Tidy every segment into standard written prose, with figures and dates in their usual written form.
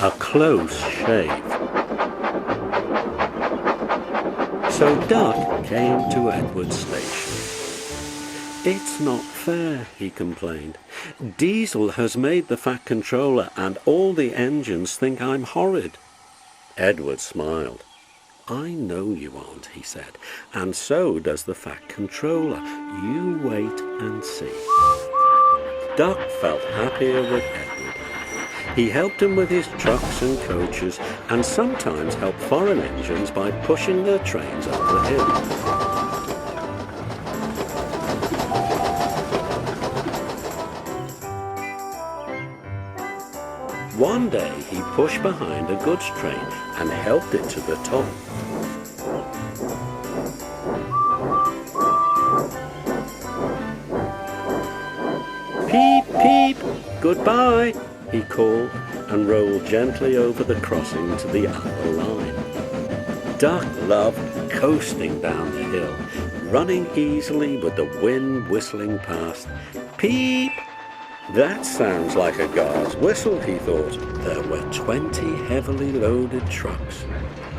a close shave. So Duck came to Edward's station. "It's not fair," he complained. "Diesel has made the Fat Controller and all the engines think I'm horrid." Edward smiled. "I know you aren't," he said, "and so does the Fat Controller. You wait and see." Duck felt happier with Edward. He helped him with his trucks and coaches, and sometimes helped foreign engines by pushing their trains up the hill. One day he pushed behind a goods train and helped it to the top. "Peep, peep, goodbye," he called, and rolled gently over the crossing to the upper line. Duck loved coasting down the hill, running easily with the wind whistling past. "Peep! That sounds like a guard's whistle," he thought. There were 20 heavily loaded trucks.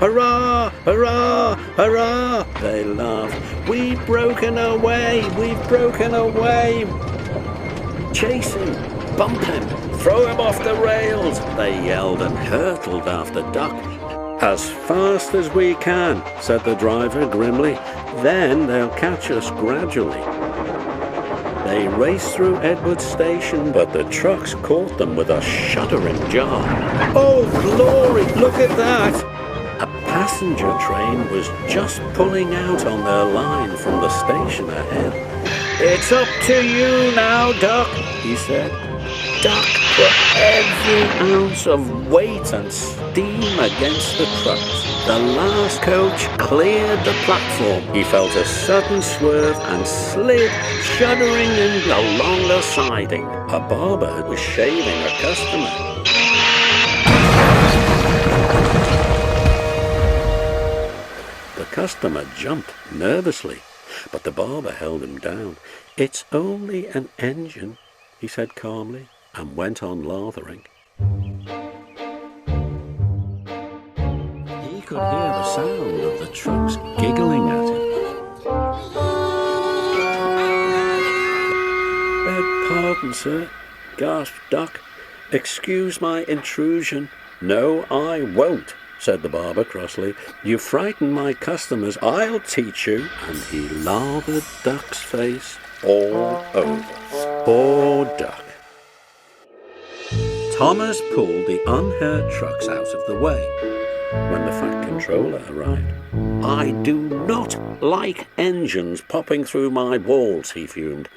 "Hurrah! Hurrah! Hurrah!" they laughed. "We've broken away! We've broken away!" "Chase him! Bump him! Throw him off the rails!" they yelled and hurtled after Duck. "As fast as we can," said the driver grimly. "Then they'll catch us gradually." They raced through Edward's station, but the trucks caught them with a shuddering jar. "Oh, glory! Look at that!" A passenger train was just pulling out on their line from the station ahead. "It's up to you now, Duck," he said. Duck put every ounce of weight and steam against the trucks. The last coach cleared the platform. He felt a sudden swerve and slid, shuddering along the siding. A barber was shaving a customer. The customer jumped nervously, but the barber held him down. "It's only an engine," he said calmly, and went on lathering. He could hear the sound of the trucks giggling at him. "Beg pardon, sir," gasped Duck. "Excuse my intrusion." "No, I won't," said the barber crossly. "You frighten my customers. I'll teach you." And he lathered Duck's face all over. Poor Duck. Thomas pulled the unhurt trucks out of the way when the Fat Controller arrived. "I do not like engines popping through my walls," he fumed.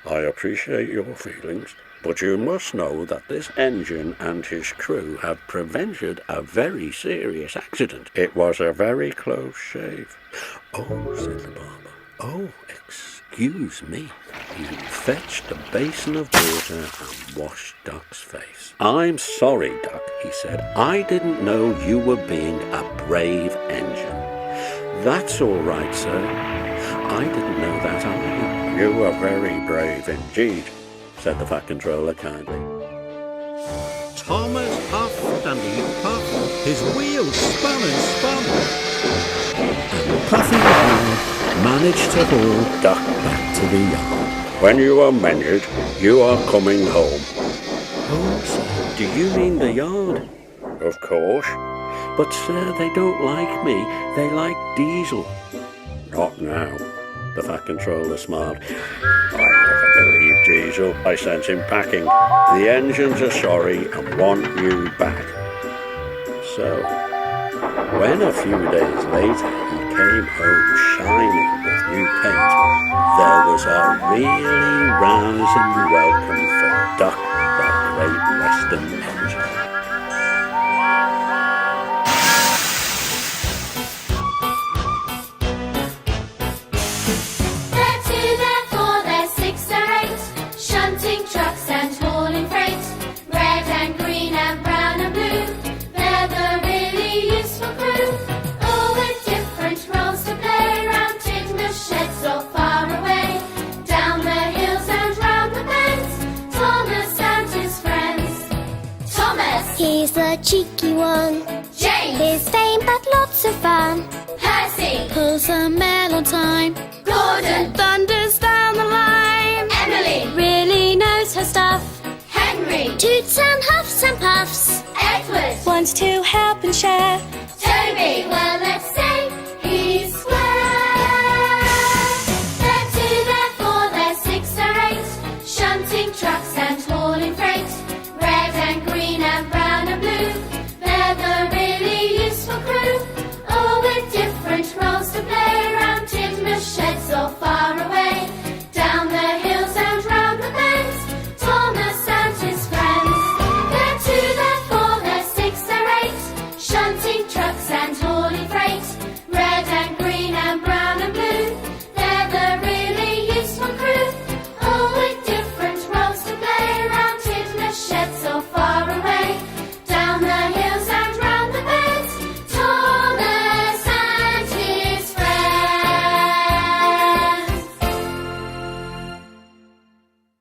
"I appreciate your feelings, but you must know that this engine and his crew have prevented a very serious accident. It was a very close shave." "Oh," said the barber. "Oh, excuse me." He fetched a basin of water and washed Duck's face. "I'm sorry, Duck," he said. "I didn't know you were being a brave engine." "That's all right, sir. I didn't know that either." "You were very brave indeed," said the Fat Controller kindly. Thomas huffed and he puffed. His wheels spun and spun. And puffing hard, managed to haul Duck back to the yard. "When you are mended, you are coming home." "Oh, sir, do you mean the yard?" "Of course." "But, sir, they don't like me. They like Diesel." "Not now." The Fat Controller smiled. "I never believed Diesel. I sent him packing. The engines are sorry and want you back." So, when a few days later he came home shining with new paint, there was a really rousing welcome for Duck, the Great Western Engine. Far away, down the hills and round the bends, Thomas Thomas. He's the cheeky one. James. His fame but lots of fun. Percy. Pulls a mail on time. Gordon. Thunders down the line. Emily. Really knows her stuff. Henry. Toots and huffs and puffs. Edward. Wants to help and share. Toby. Well,